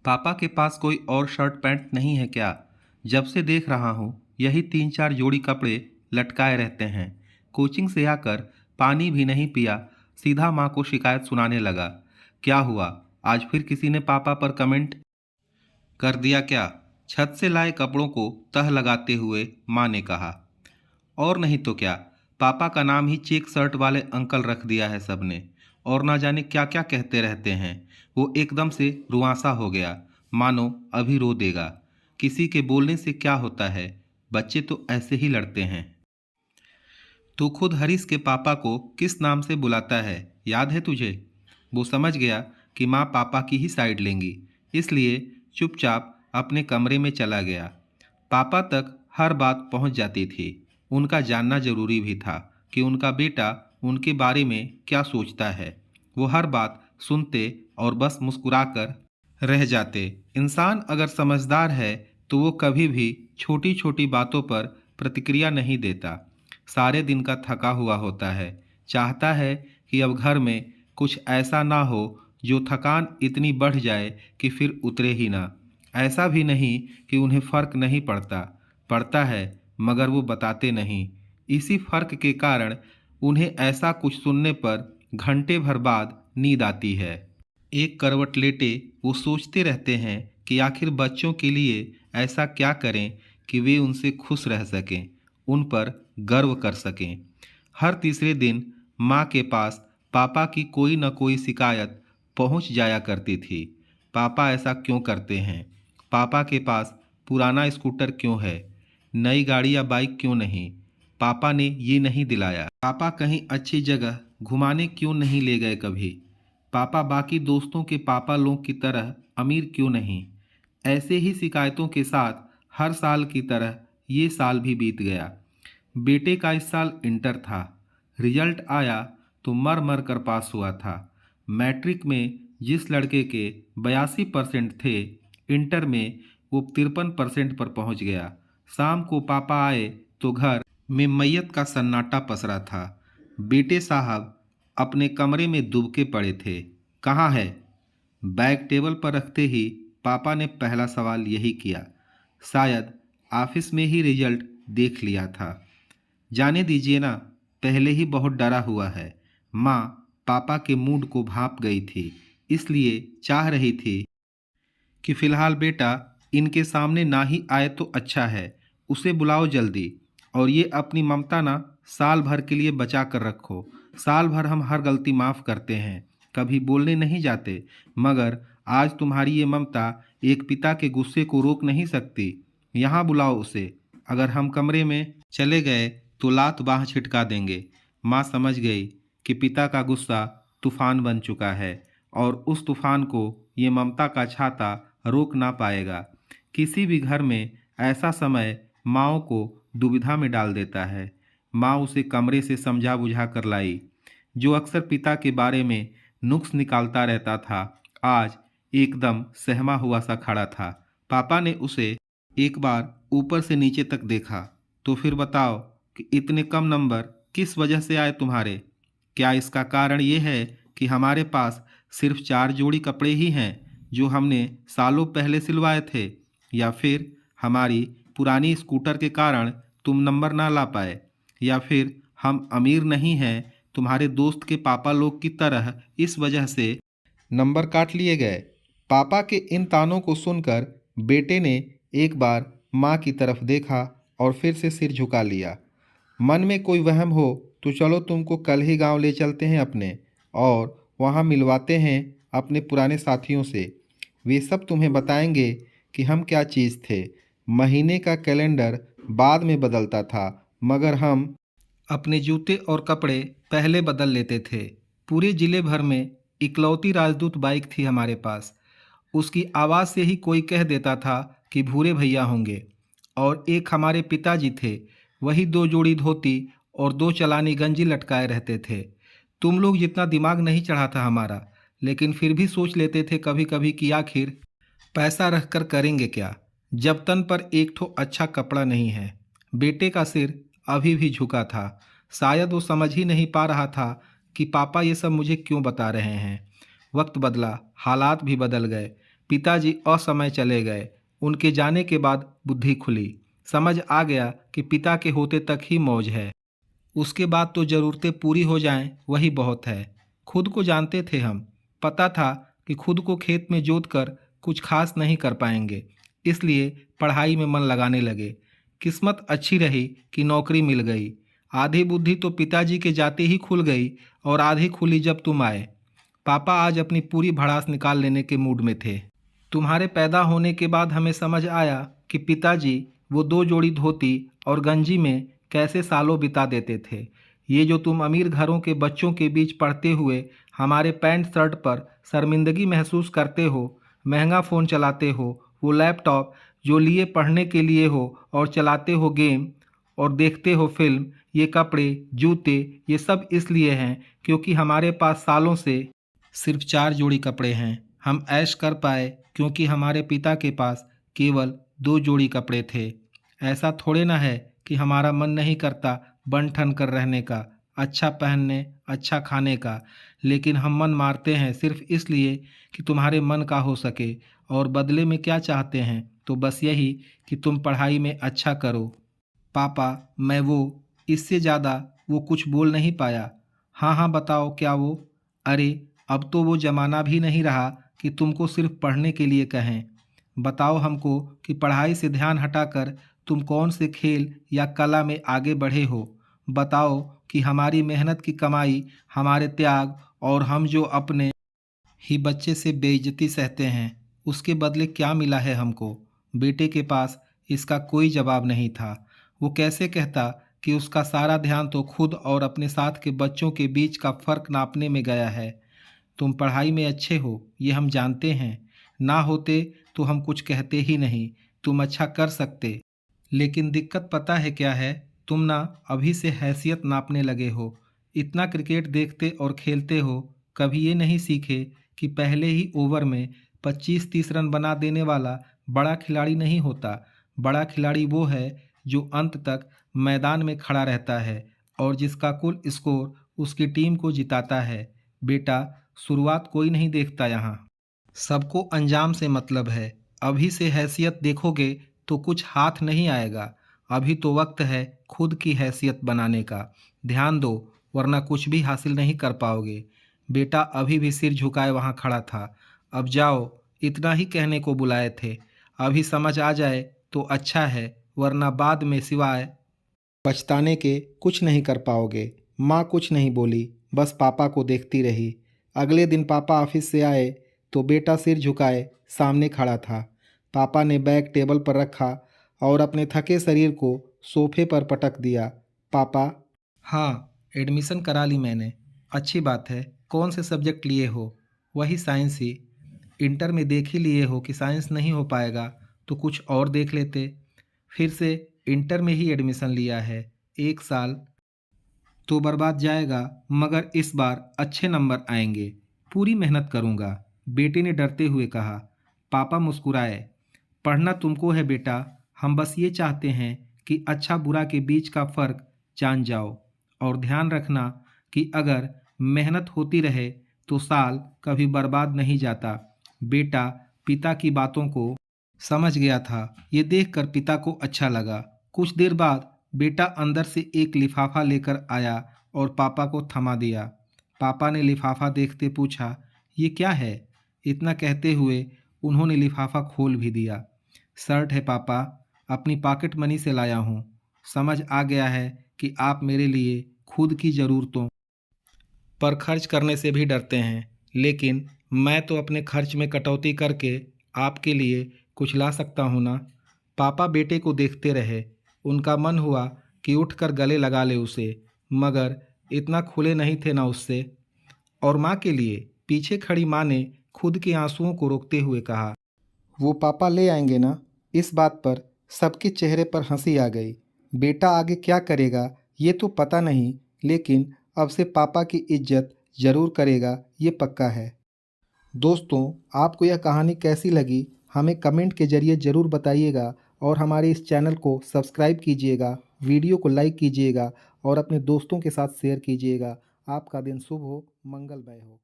पापा के पास कोई और शर्ट पैंट नहीं है क्या? जब से देख रहा हूँ यही 3-4 जोड़ी कपड़े लटकाए रहते हैं। कोचिंग से आकर पानी भी नहीं पिया, सीधा माँ को शिकायत सुनाने लगा। क्या हुआ, आज फिर किसी ने पापा पर कमेंट कर दिया क्या? छत से लाए कपड़ों को तह लगाते हुए माँ ने कहा। और नहीं तो क्या, पापा का नाम ही चेक शर्ट वाले अंकल रख दिया है सबने। और ना जाने क्या क्या कहते रहते हैं। वो एकदम से रुआंसा हो गया, मानो अभी रो देगा। किसी के बोलने से क्या होता है, बच्चे तो ऐसे ही लड़ते हैं। तू खुद हरीश के पापा को किस नाम से बुलाता है, याद है तुझे? वो समझ गया कि माँ पापा की ही साइड लेंगी, इसलिए चुपचाप अपने कमरे में चला गया। पापा तक हर बात पहुंच जाती थी। उनका जानना जरूरी भी था कि उनका बेटा उनके बारे में क्या सोचता है। वो हर बात सुनते और बस मुस्कुराकर रह जाते। इंसान अगर समझदार है तो वो कभी भी छोटी छोटी बातों पर प्रतिक्रिया नहीं देता। सारे दिन का थका हुआ होता है, चाहता है कि अब घर में कुछ ऐसा ना हो जो थकान इतनी बढ़ जाए कि फिर उतरे ही ना। ऐसा भी नहीं कि उन्हें फ़र्क नहीं पड़ता, पड़ता है, मगर वो बताते नहीं। इसी फर्क के कारण उन्हें ऐसा कुछ सुनने पर घंटे भर बाद नींद आती है। एक करवट लेटे वो सोचते रहते हैं कि आखिर बच्चों के लिए ऐसा क्या करें कि वे उनसे खुश रह सकें, उन पर गर्व कर सकें। हर तीसरे दिन माँ के पास पापा की कोई न कोई शिकायत पहुँच जाया करती थी। पापा ऐसा क्यों करते हैं? पापा के पास पुराना स्कूटर क्यों है? नई गाड़ी या बाइक क्यों नहीं? पापा ने ये नहीं दिलाया। पापा कहीं अच्छी जगह घुमाने क्यों नहीं ले गए कभी? पापा बाकी दोस्तों के पापा लोग की तरह अमीर क्यों नहीं? ऐसे ही शिकायतों के साथ हर साल की तरह ये साल भी बीत गया। बेटे का इस साल इंटर था। रिजल्ट आया तो मर मर कर पास हुआ था। मैट्रिक में जिस लड़के के 82% थे, इंटर में वो 53% पर पहुंच गया। शाम को पापा आए तो घर में मैयत का सन्नाटा पसरा था। बेटे साहब अपने कमरे में दुबके पड़े थे। कहाँ है? बैग टेबल पर रखते ही पापा ने पहला सवाल यही किया। शायद ऑफिस में ही रिजल्ट देख लिया था। जाने दीजिए ना, पहले ही बहुत डरा हुआ है। माँ पापा के मूड को भांप गई थी, इसलिए चाह रही थी कि फिलहाल बेटा इनके सामने ना ही आए तो अच्छा है। उसे बुलाओ जल्दी। और ये अपनी ममता ना साल भर के लिए बचा कर रखो। साल भर हम हर गलती माफ़ करते हैं, कभी बोलने नहीं जाते, मगर आज तुम्हारी ये ममता एक पिता के गुस्से को रोक नहीं सकती। यहाँ बुलाओ उसे। अगर हम कमरे में चले गए तो लात बाँह छिटका देंगे। माँ समझ गई कि पिता का गुस्सा तूफान बन चुका है और उस तूफान को ये ममता का छाता रोक ना पाएगा। किसी भी घर में ऐसा समय माँओं को दुविधा में डाल देता है। माँ उसे कमरे से समझा बुझा कर लाई। जो अक्सर पिता के बारे में नुक्स निकालता रहता था, आज एकदम सहमा हुआ सा खड़ा था। पापा ने उसे एक बार ऊपर से नीचे तक देखा। तो फिर बताओ कि इतने कम नंबर किस वजह से आए तुम्हारे? क्या इसका कारण ये है कि हमारे पास सिर्फ 4 जोड़ी कपड़े ही हैं जो हमने सालों पहले सिलवाए थे? या फिर हमारी पुरानी स्कूटर के कारण तुम नंबर ना ला पाए? या फिर हम अमीर नहीं हैं, तुम्हारे दोस्त के पापा लोग की तरह इस वजह से नंबर काट लिए गए? पापा के इन तानों को सुनकर बेटे ने एक बार माँ की तरफ देखा और फिर से सिर झुका लिया। मन में कोई वहम हो तो चलो तुमको कल ही गांव ले चलते हैं अपने, और वहां मिलवाते हैं अपने पुराने साथियों से। वे सब तुम्हें बताएंगे कि हम क्या चीज़ थे। महीने का कैलेंडर बाद में बदलता था, मगर हम अपने जूते और कपड़े पहले बदल लेते थे। पूरे ज़िले भर में इकलौती राजदूत बाइक थी हमारे पास। उसकी आवाज़ से ही कोई कह देता था कि भूरे भैया होंगे। और एक हमारे पिताजी थे, वही 2 जोड़ी धोती और 2 चलानी गंजी लटकाए रहते थे। तुम लोग जितना दिमाग नहीं चढ़ा था हमारा, लेकिन फिर भी सोच लेते थे कभी कभी कि आखिर पैसा रख कर करेंगे क्या, जब तन पर एक ठो अच्छा कपड़ा नहीं है। बेटे का सिर अभी भी झुका था। शायद वो समझ ही नहीं पा रहा था कि पापा ये सब मुझे क्यों बता रहे हैं। वक्त बदला, हालात भी बदल गए। पिताजी असमय चले गए। उनके जाने के बाद बुद्धि खुली। समझ आ गया कि पिता के होते तक ही मौज है, उसके बाद तो ज़रूरतें पूरी हो जाएं वही बहुत है। खुद को जानते थे हम, पता था कि खुद को खेत में जोत कर कुछ खास नहीं कर पाएंगे, इसलिए पढ़ाई में मन लगाने लगे। किस्मत अच्छी रही कि नौकरी मिल गई। आधी बुद्धि तो पिताजी के जाते ही खुल गई और आधी खुली जब तुम आए। पापा आज अपनी पूरी भड़ास निकाल लेने के मूड में थे। तुम्हारे पैदा होने के बाद हमें समझ आया कि पिताजी वो 2 जोड़ी धोती और गंजी में कैसे सालों बिता देते थे। ये जो तुम अमीर घरों के बच्चों के बीच पढ़ते हुए हमारे पैंट शर्ट पर शर्मिंदगी महसूस करते हो, महंगा फ़ोन चलाते हो, वो लैपटॉप जो लिए पढ़ने के लिए हो और चलाते हो गेम और देखते हो फिल्म, ये कपड़े जूते ये सब इसलिए हैं क्योंकि हमारे पास सालों से सिर्फ 4 जोड़ी कपड़े हैं। हम ऐश कर पाए क्योंकि हमारे पिता के पास केवल 2 जोड़ी कपड़े थे। ऐसा थोड़े ना है कि हमारा मन नहीं करता बन ठन कर रहने का, अच्छा पहनने, अच्छा खाने का, लेकिन हम मन मारते हैं सिर्फ इसलिए कि तुम्हारे मन का हो सके। और बदले में क्या चाहते हैं? तो बस यही कि तुम पढ़ाई में अच्छा करो। पापा, मैं वो, इससे ज़्यादा वो कुछ बोल नहीं पाया। हाँ हाँ बताओ क्या वो? अरे अब तो वो ज़माना भी नहीं रहा कि तुमको सिर्फ पढ़ने के लिए कहें। बताओ हमको कि पढ़ाई से ध्यान हटाकर तुम कौन से खेल या कला में आगे बढ़े हो। बताओ कि हमारी मेहनत की कमाई, हमारे त्याग और हम जो अपने ही बच्चे से बेइज्जती सहते हैं, उसके बदले क्या मिला है हमको? बेटे के पास इसका कोई जवाब नहीं था। वो कैसे कहता कि उसका सारा ध्यान तो खुद और अपने साथ के बच्चों के बीच का फ़र्क नापने में गया है। तुम पढ़ाई में अच्छे हो ये हम जानते हैं, ना होते तो हम कुछ कहते ही नहीं। तुम अच्छा कर सकते, लेकिन दिक्कत पता है क्या है? तुम ना अभी से हैसियत नापने लगे हो। इतना क्रिकेट देखते और खेलते हो, कभी ये नहीं सीखे कि पहले ही ओवर में 25-30 रन बना देने वाला बड़ा खिलाड़ी नहीं होता। बड़ा खिलाड़ी वो है जो अंत तक मैदान में खड़ा रहता है और जिसका कुल स्कोर उसकी टीम को जिताता है। बेटा, शुरुआत कोई नहीं देखता यहाँ, सबको अंजाम से मतलब है। अभी से हैसियत देखोगे तो कुछ हाथ नहीं आएगा। अभी तो वक्त है खुद की हैसियत बनाने का। ध्यान दो, वरना कुछ भी हासिल नहीं कर पाओगे। बेटा अभी भी सिर झुकाए वहाँ खड़ा था। अब जाओ, इतना ही कहने को बुलाए थे। अभी समझ आ जाए तो अच्छा है, वरना बाद में सिवाय पछताने के कुछ नहीं कर पाओगे। माँ कुछ नहीं बोली, बस पापा को देखती रही। अगले दिन पापा ऑफिस से आए तो बेटा सिर झुकाए सामने खड़ा था। पापा ने बैग टेबल पर रखा और अपने थके शरीर को सोफे पर पटक दिया। पापा, हाँ, एडमिशन करा ली मैंने। अच्छी बात है। कौन से सब्जेक्ट लिए हो? वही साइंस ही। इंटर में देख ही लिए हो कि साइंस नहीं हो पाएगा तो कुछ और देख लेते। फिर से इंटर में ही एडमिशन लिया है। 1 साल तो बर्बाद जाएगा, मगर इस बार अच्छे नंबर आएंगे। पूरी मेहनत करूँगा, बेटे ने डरते हुए कहा। पापा मुस्कुराए। पढ़ना तुमको है बेटा, हम बस ये चाहते हैं कि अच्छा बुरा के बीच का फ़र्क जान जाओ। और ध्यान रखना कि अगर मेहनत होती रहे तो साल कभी बर्बाद नहीं जाता। बेटा पिता की बातों को समझ गया था। ये देखकर पिता को अच्छा लगा। कुछ देर बाद बेटा अंदर से एक लिफाफा लेकर आया और पापा को थमा दिया। पापा ने लिफाफा देखते पूछा, ये क्या है? इतना कहते हुए उन्होंने लिफाफा खोल भी दिया। शर्ट है पापा, अपनी पॉकेट मनी से लाया हूँ। समझ आ गया है कि आप मेरे लिए खुद की ज़रूरतों पर खर्च करने से भी डरते हैं, लेकिन मैं तो अपने खर्च में कटौती करके आपके लिए कुछ ला सकता हूँ ना। पापा बेटे को देखते रहे। उनका मन हुआ कि उठकर गले लगा ले उसे, मगर इतना खुले नहीं थे ना उससे। और माँ के लिए पीछे खड़ी माँ ने खुद के आंसुओं को रोकते हुए कहा, वो पापा ले आएंगे ना। इस बात पर सबके चेहरे पर हंसी आ गई। बेटा आगे क्या करेगा ये तो पता नहीं, लेकिन अब से पापा की इज्जत ज़रूर करेगा, ये पक्का है। दोस्तों, आपको यह कहानी कैसी लगी हमें कमेंट के ज़रिए ज़रूर बताइएगा और हमारे इस चैनल को सब्सक्राइब कीजिएगा, वीडियो को लाइक कीजिएगा और अपने दोस्तों के साथ शेयर कीजिएगा। आपका दिन शुभ हो, मंगलमय हो।